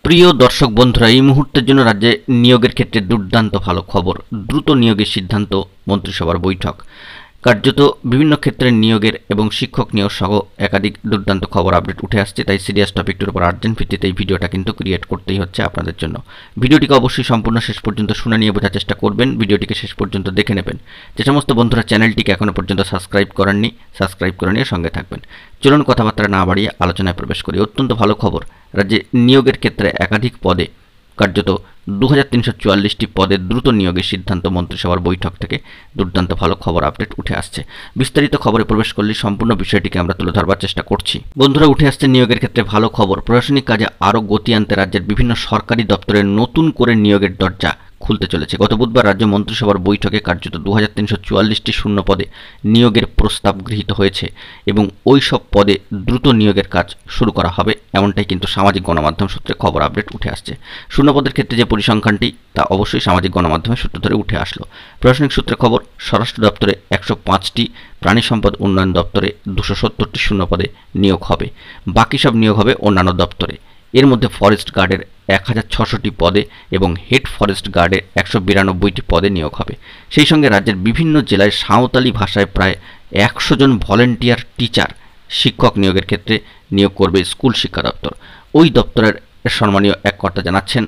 প্রিয় দর্শক বন্ধুরা, এই মুহূর্তের জন্য রাজ্যে নিয়োগের ক্ষেত্রে দুর্দান্ত ভালো খবর। দ্রুত নিয়োগের সিদ্ধান্ত মন্ত্রিসভার বৈঠক। কার্যত বিভিন্ন ক্ষেত্রে নিয়োগের এবং শিক্ষক নিয়োগ সহ একাধিক দুর্দান্ত খবর আপডেট উঠে আসছে, তাই সিরিয়াস টপিকটির উপর আর্জেন্ট ভিত্তিতে এই ভিডিওটা কিন্তু ক্রিয়েট করতেই হচ্ছে আপনাদের জন্য। ভিডিওটিকে অবশ্যই সম্পূর্ণ শেষ পর্যন্ত শুনে নিয়ে বোঝার চেষ্টা করবেন, ভিডিওটিকে শেষ পর্যন্ত দেখে নেবেন। যে সমস্ত বন্ধুরা চ্যানেলটিকে এখনও পর্যন্ত সাবস্ক্রাইব করেননি, সাবস্ক্রাইব করে নিয়ে সঙ্গে থাকবেন। চলুন কথাবার্তা না বাড়িয়ে আলোচনায় প্রবেশ করি। অত্যন্ত ভালো খবর, রাজ্যে নিয়োগের ক্ষেত্রে একাধিক পদে কার্যত 2344টি পদে দ্রুত নিয়োগের সিদ্ধান্ত মন্ত্রিসভার বৈঠক থেকে দুর্দান্ত ভালো খবর আপডেট উঠে আসছে। বিস্তারিত খবরে প্রবেশ করলে সম্পূর্ণ বিষয়টিকে আমরা তুলে ধরবার চেষ্টা করছি। বন্ধুরা, উঠে আসছে নিয়োগের ক্ষেত্রে ভালো খবর। প্রশাসনিক কাজে আরও গতি আনতে রাজ্যের বিভিন্ন সরকারি দপ্তরে নতুন করে নিয়োগের দরজা খুলতে চলেছে। গত বুধবার রাজ্য মন্ত্রিসভার বৈঠকে কার্যত 2344টি শূন্য পদে নিয়োগের প্রস্তাব গৃহীত হয়েছে এবং ওই সব পদে দ্রুত নিয়োগের কাজ শুরু করা হবে, এমনটাই কিন্তু সামাজিক গণমাধ্যম সূত্রে খবর আপডেট উঠে আসছে। শূন্য পদের ক্ষেত্রে যে পরিসংখ্যানটি তা অবশ্যই সামাজিক গণমাধ্যমের সূত্র ধরে উঠে আসলো। প্রশাসনিক সূত্রে খবর, স্বরাষ্ট্র দপ্তরে 105টি, প্রাণী সম্পদ উন্নয়ন দপ্তরে 270টি শূন্য পদে নিয়োগ হবে। বাকি সব নিয়োগ হবে অন্যান্য দপ্তরে। এর মধ্যে ফরেস্ট গার্ডের 1600টি পদে এবং হেড ফরেস্ট গার্ডের 192টি পদে নিয়োগ হবে। সেই সঙ্গে রাজ্যের বিভিন্ন জেলায় সাঁওতালি ভাষায় প্রায় 100 জন ভলেন্টিয়ার টিচার শিক্ষক নিয়োগের ক্ষেত্রে নিয়োগ করবে স্কুল শিক্ষা দপ্তর। ওই দপ্তরের সম্মানীয় এক কর্তা জানাচ্ছেন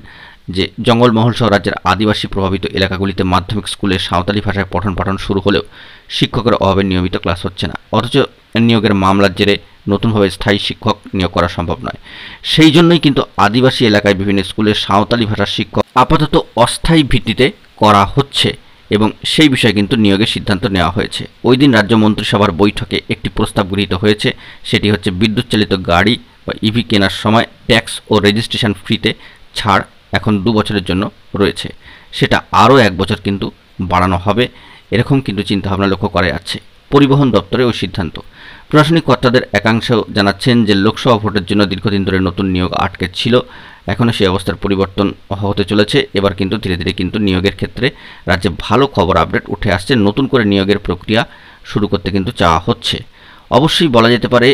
যে জঙ্গলমহল সহ রাজ্যের আদিবাসী প্রভাবিত এলাকাগুলিতে মাধ্যমিক স্কুলে সাঁওতালি ভাষায় পঠন পাঠন শুরু হলেও শিক্ষকের অভাবে নিয়মিত ক্লাস হচ্ছে না। অথচ নিয়োগের মামলার জেরে নতুনভাবে স্থায়ী শিক্ষক নিয়োগ করা সম্ভব নয়। সেই জন্যই কিন্তু আদিবাসী এলাকায় বিভিন্ন স্কুলে সাঁওতালি ভাষার শিক্ষক আপাতত অস্থায়ী ভিত্তিতে করা হচ্ছে এবং সেই বিষয়ে কিন্তু নিয়োগের সিদ্ধান্ত নেওয়া হয়েছে। ওই দিন রাজ্য মন্ত্রিসভার বৈঠকে একটি প্রস্তাব গৃহীত হয়েছে, সেটি হচ্ছে বিদ্যুৎ চালিত গাড়ি বা ইভি কেনার সময় ট্যাক্স ও রেজিস্ট্রেশন ফিতে ছাড় এখন 2 বছরের জন্য রয়েছে, সেটা আরও 1 বছর কিন্তু বাড়ানো হবে, এরকম কিন্তু চিন্তাভাবনা লক্ষ্য করা যাচ্ছে। পরিবহন দপ্তরে ওই সিদ্ধান্ত। প্রশাসনিক কর্তাদের একাংশ জানাচ্ছেন যে লোকসভা ভোটের জন্য দীর্ঘদিন ধরে নতুন নিয়োগ আটকে ছিল, এখনও সেই অবস্থার পরিবর্তন হতে চলেছে। এবার কিন্তু ধীরে ধীরে কিন্তু নিয়োগের ক্ষেত্রে রাজ্যে ভালো খবর আপডেট উঠে আসছে। নতুন করে নিয়োগের প্রক্রিয়া শুরু করতে কিন্তু চাওয়া হচ্ছে। অবশ্যই বলা যেতে পারে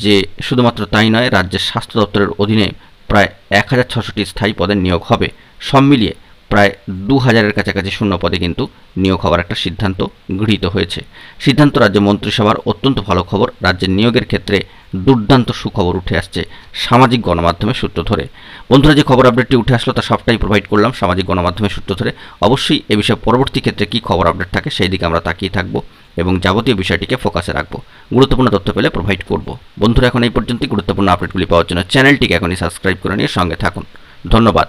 যে শুধুমাত্র তাই নয়, রাজ্যের স্বাস্থ্য দপ্তরের অধীনে প্রায় 1600টি স্থায়ী পদের নিয়োগ হবে। সব মিলিয়ে প্রায় 2000-এর কাছাকাছি শূন্য পদে কিন্তু নিয়োগ হওয়ার একটা সিদ্ধান্ত গৃহীত হয়েছে। সিদ্ধান্ত রাজ্য মন্ত্রিসভার অত্যন্ত ভালো খবর। রাজ্যের নিয়োগের ক্ষেত্রে দুর্দান্ত সুখবর উঠে আসছে সামাজিক গণমাধ্যমের সূত্র ধরে। বন্ধুরা, যে খবর আপডেটটি উঠে আসলো তা সবটাই প্রোভাইড করলাম সামাজিক গণমাধ্যমের সূত্র ধরে। অবশ্যই এ বিষয়ে পরবর্তী ক্ষেত্রে কী খবর আপডেট থাকে সেই দিকে আমরা তাকিয়ে থাকবো এবং যাবতীয় বিষয়টিকে ফোকাসে রাখবো। গুরুত্বপূর্ণ তথ্য পেলে প্রোভাইড করব। বন্ধুরা, এখন এই পর্যন্তই। গুরুত্বপূর্ণ আপডেটগুলি পাওয়ার জন্য চ্যানেলটিকে এখনই সাবস্ক্রাইব করে নিয়ে সঙ্গে থাকুন। ধন্যবাদ।